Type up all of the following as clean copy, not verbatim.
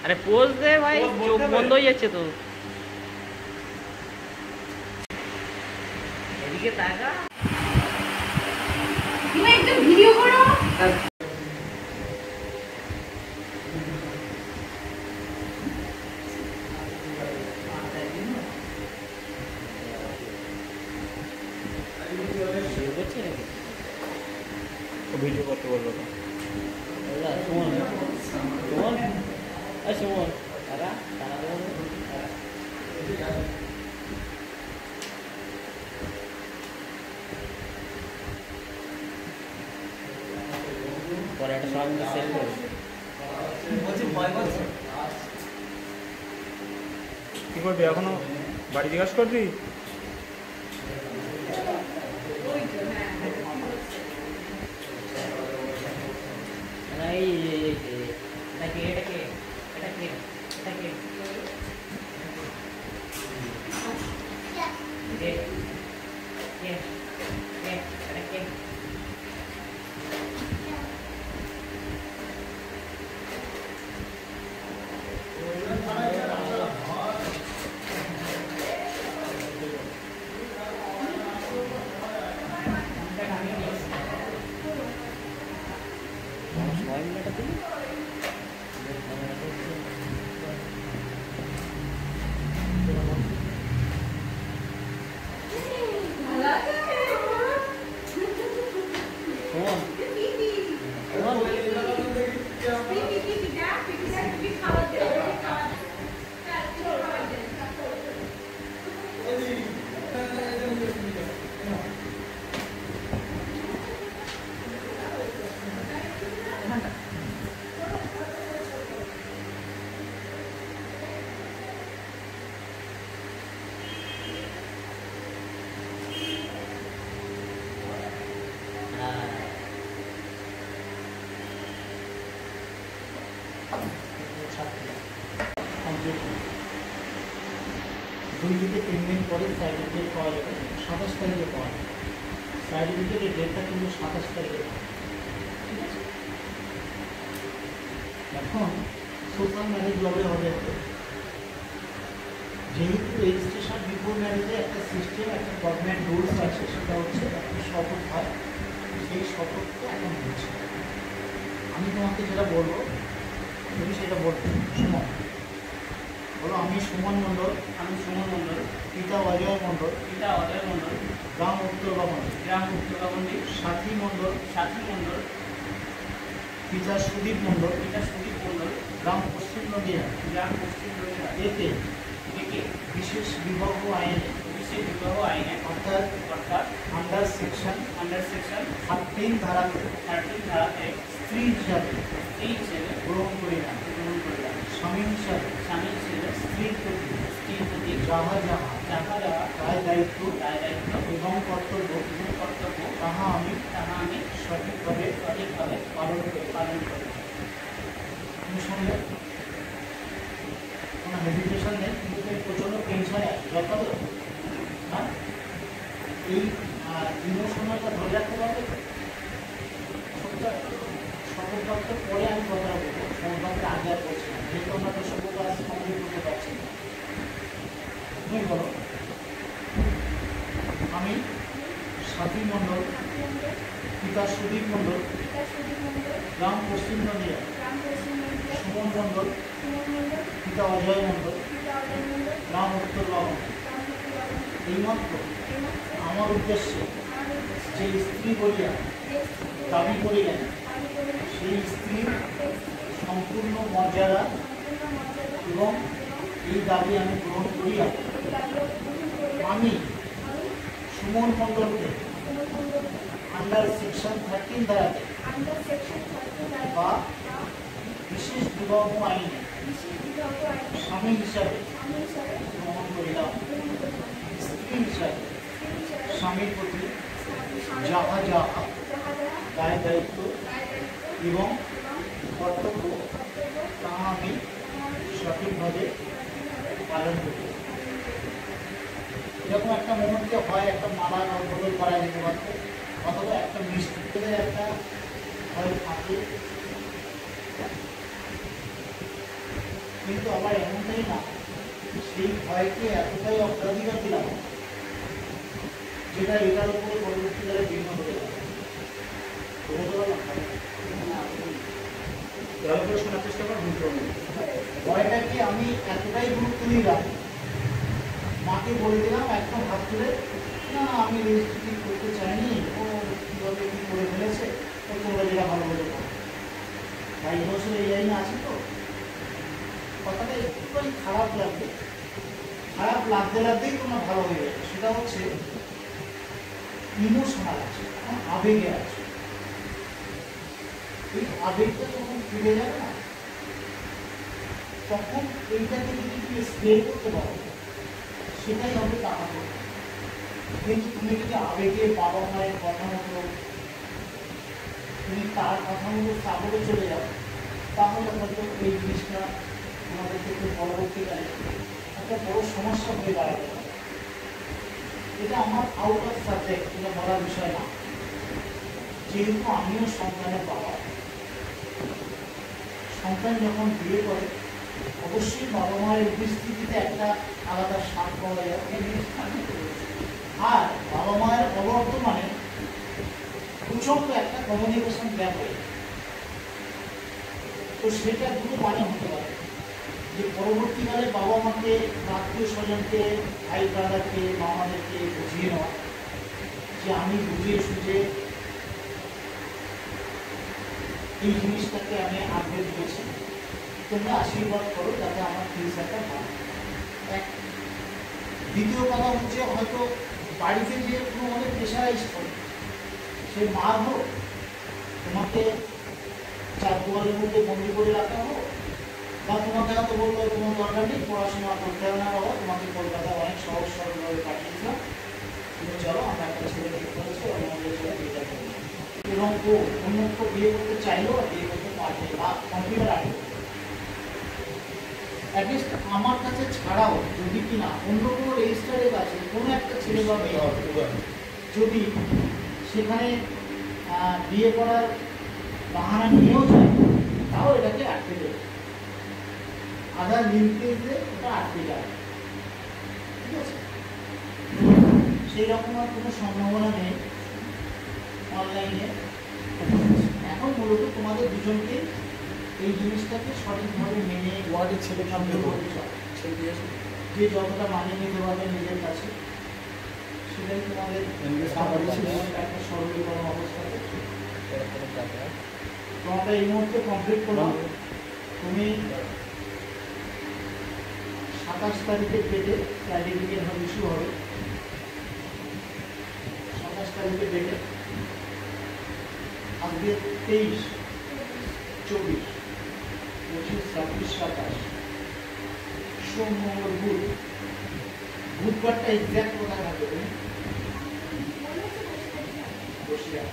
আরে পোজ দে ভাই, চোখ বন্ধ হয়ে যাচ্ছে তো। এদিকে তাকা, তুমি একটু ভিডিও করো। ভিডিও করতে বলবো তো সুমন, সুমন, সুমন, তারা পরে একটা সঙ্গে সেল করবে। কি করবি এখনো? বাড়ি জিজ্ঞাসা করবি? দুই থেকে 3 দিন পরে সার্টিফিকেট পাওয়া যাবে, 27 তারিখে পাওয়া যাবে। সার্টিফিকেটের ডেটটা কিন্তু 27 তারিখে পাওয়া যাবে, ঠিক আছে? এখন সোশ্যাল ম্যারেজ লবে হবে, যেহেতু রেজিস্ট্রেশন বিফোর ম্যারেজে একটা সিস্টেম, একটা গভর্নমেন্ট রুলস আছে, সেটা হচ্ছে একটা শপথ হয়, সেই শপথটা এখন হচ্ছে। আমি তোমাকে যেটা বলবো তুমি সেটা বলতে সুমন বলো। আমি সুমন মণ্ডল, আমি সুমন মণ্ডল, পিতা অজয় মণ্ডল, পিতা অজয় মণ্ডল, গ্রাম উত্তরবামন্ডি, গ্রাম উত্তরকামন্ডি, সাথী মণ্ডল, সাথী মণ্ডল, পিতা সুদীপ মণ্ডল, পিতা সুদীপ মণ্ডল, গ্রাম পশ্চিম নদিয়া। গ্রাম পশ্চিম নদিয়া। এতে একে বিশেষ বিবাহ আইনে, বিশেষ বিবাহ আইনে অর্থাৎ আন্ডার সেকশন 13 ধারাতে 13 ধারাতে স্ত্রী হিসাবে স্ত্রী হিসেবে গ্রহণ করিলাম, স্বামী হিসাবে স্বামী হিসেবে স্ত্রীর প্রতি স্ত্রীর প্রতি যাহা যাহা যাহা যাহা দায় দায়িত্ব দায়িত্ব এবং কর্তব্য তাহা আমি সঠিকভাবে পালন করি। তুমি শুনলে কোনো হেজিটেশন নেই, কিন্তু তুমি প্রচণ্ড টেনশনে আছো, যথা তো? হ্যাঁ, এই ইমোশনালটা ধরে রাখতে পারবে তো? শপথবাক্যের পরে আমি কথাটা বলবো, শপথবাক্যের আগে আর বলছি না, যেহেতু আমরা তো শপথ কমপ্লিট করতে পারছি না। তুমি বলো, আমি সাথী মণ্ডল, পিতা সুদীপ মণ্ডল, গ্রাম পশ্চিম নদিয়া, সুমন মণ্ডল, পিতা অজয় মণ্ডল, গ্রাম উত্তরবামন্ডি, এইমাত্র আমার উদ্দেশ্যে যে স্ত্রী বলিয়া দাবি করিলেন, সেই স্ত্রীর সম্পূর্ণ মর্যাদা এবং এই দাবি আমি গ্রহণ করিয়া আমি সুমন মণ্ডলকে আন্ডার সেকশন 13 ধারাতে বা বিশেষ বিবাহ আইনে স্বামী হিসাবে গ্রহণ করিলাম, স্ত্রী হিসাবে স্বামীর প্রতি যাহা যাহা দায় দায়িত্ব এবং কর্তব্য তাহা আমি সঠিকভাবে পালন করি। এরকম একটা মুহূর্তে হয় একটা মালা বদল করা যেতে পারত, অথবা একটা মিষ্টিতে একটা হয় থাকে। কিন্তু আবার এমনটাই না, সেই ভয়কে এতটাই অগ্রাধিকার দিলাম যেটা এটার উপরে পরবর্তীকালে ভিন্ন হতে পারে। বোঝাতে পারলাম? ভালো করে শোনার চেষ্টা কর, বুঝতে পারবো। ভয়টাকে আমি এতটাই গুরুত্ব দিলাম, মাকে বলে দিলাম একদম হাত তুলে, না আমি রেজিস্ট্রি করতে চাইনি, ও কীভাবে কী করে ফেলেছে, ও তোমরা যেটা ভালো বলে পারো। 22 বছর এই লাইনে আছি তো, কথাটা একটুখানি খারাপ লাগবে, খারাপ লাগতে লাগতেই তোমরা ভালো হয়ে যাবে। সেটা হচ্ছে ইমোশনাল আছে, আবেগে আছে। এই আবেগটা যখন ফিরে যাবে না, তখন এইটাকে যদি তুমি স্প্রে করতে পারো, সেটাই হবে টাকা করবে। কিন্তু তুমি যদি আবেগে বাবা মায়ের কথা মতো, তুমি তার কথা মতো সাগরে চলে যাও, তাহলে হয়তো এই জিনিসটা তোমাদের ক্ষেত্রে পরবর্তীকালে একটা বড় সমস্যা হয়ে দাঁড়াবে। এটা আমার আউট অফ সাবজেক্ট, এটা বলার বিষয় না। যেহেতু আমিও সন্তানের বাবা, সন্তান যখন বিয়ে করে অবশ্যই বাবা মায়ের উপস্থিতিতে একটা আলাদা স্বাদ পাওয়া যায়। আর বাবা মায়ের অবর্তমানে প্রচন্ড একটা কমিউনিকেশন গ্যাপ হয়ে যায়। তো সেটা দুটো মানে হতে পারে যে পরবর্তীকালে বাবা মাকে, আত্মীয় স্বজনকে, ভাই ব্রাদারকে, মামাদেরকে বুঝিয়ে নেওয়া যে আমি বুঝিয়ে সুঝে এই জিনিসটাকে আমি আগে দিয়েছি, তোমরা আশীর্বাদ করো যাতে আমার ফিউচারটা ভালো। এক দ্বিতীয় কথা হচ্ছে, হয়তো বাড়িতে যে কোনোভাবে প্রেশারাইজ করে, সে মার হোক, তোমাকে চার দেওয়ালের মধ্যে বন্দি করে রাখা হোক, বা তোমাকে হয়তো বললো তোমার দরকার নেই, পড়াশোনা করতে হবে না বাবা, তোমাকে কলকাতা অনেক সহজ সরলভাবে পাঠিয়েছিলাম, তুমি চলো আমরা একটা ছেলে ঠিক করেছি, আমাদের ছেলে বিয়ে করবো। এবং ও অন্য কেউ বিয়ে করতে চাইলেও আর বিয়ে করতে পারবে বা কম্পিউটার আগে। অ্যাটলিস্ট আমার কাছে ছাড়াও যদি কিনা অন্য কোনো রেজিস্টারের কাছে কোনো একটা ছেলে বা মেয়ে যদি সেখানে বিয়ে করার বাহানা নিয়েও যায়, তাও এটাকে আটকে দেবে, আধার লিঙ্কেজে ওটা আটকে যাবে। ঠিক আছে, সেই রকম আর কোনো সম্ভাবনা নেই অনলাইনে। এখন মূলত তোমাদের দুজনকে এই জিনিসটাকে সঠিকভাবে মেনে ওয়ার্ডের ছেলে সামনে করতে চাও, যে যতটা মানিয়ে নিতে পারবে নিজের কাছে, সেটাই তোমাদের একটা সরলীকরণ অবস্থাতে। তোমাকে এই মুহূর্তে কমপ্লিট করলাম। তুমি 27 তারিখের ডেটে সার্টিফিকেট হবে ইস্যু হবে, 27 তারিখের ডেটে। আজকে 23, 24, 25, 26, 27 সোম, মঙ্গল, বুধ। বুধবারটা এক্সাক্ট কোথায় থাকবে তুমি? বসিয়া।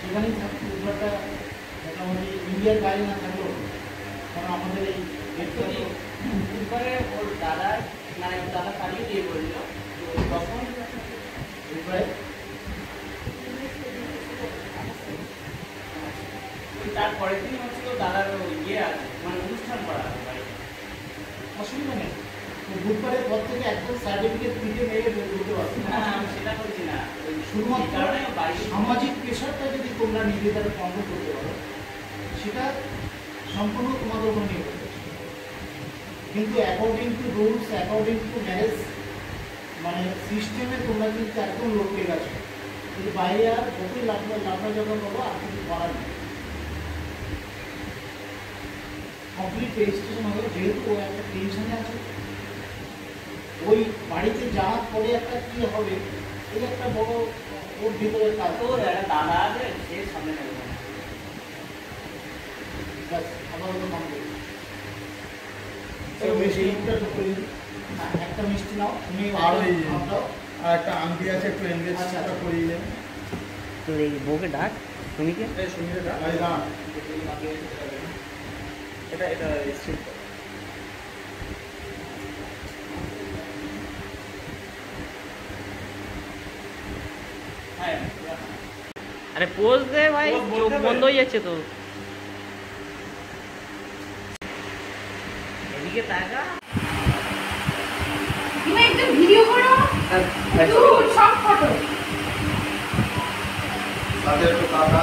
যেখানেই থাকবে বুধবারটা মোটামুটি ইন্ডিয়ার বাইরে না থাকলেও, কারণ আমাদের এই বুধবারে ওর দাদার, মানে ওর দাদা কালিয়ে বিয়ে করল, তো তখন বুধবারে তারপরের দিন হচ্ছিল দাদার ইয়ে আছে, মানে অনুষ্ঠান করা হবে বাড়িতে। অসুবিধা নেই। বুধবারের পর থেকে একদম সার্টিফিকেট দিতে মেরে বলতে পারছি না, আমি সেটা বলছি না, ওই শুধুমাত্র কারণে বাড়ি সামাজিক প্রেশারটা যদি তোমরা নিজেদের কন্ট্রোল করতে পারো, সেটা সম্পূর্ণ তোমাদের উপর নির্ভর করছে। কিন্তু according to rules, according to marriage মানে সিস্টেমে তোমরা কিন্তু একদম লোকে গেছো। কিন্তু বাইরে আর যতই লাফা জগা করবো আর কিছু করার নেই। কমপ্লিট রেজিস্ট্রেশন হবে, যেহেতু ও একটা টেনশনে আছে, ওই বাড়িতে যাওয়ার পরে একটা কি হবে, এই একটা বড় ওর ভিতরে কাজ। তোর একটা দাদা আছে, সে সামনে নেবে না। আপাতত কমপ্লিট। একটা মিষ্টি নাও তুমি, আর ওই দাও। আর একটা আংটি আছে, একটু এনগেজ আচ্ছা। করিয়ে দেন। তো এই বউকে ডাক, তুমি কি এই শুনিয়ে দাও, এই দাঁড়ান। এটা স্ট্রিট হ্যাঁ আরে পোজ দে ভাই, Pose বলতে চোখ হবে? বন্ধ হয়ে যাচ্ছে তো। এদিকে তাকা। তুমি একটু ভিডিও করো সব ফটো তাদের একটু টাকা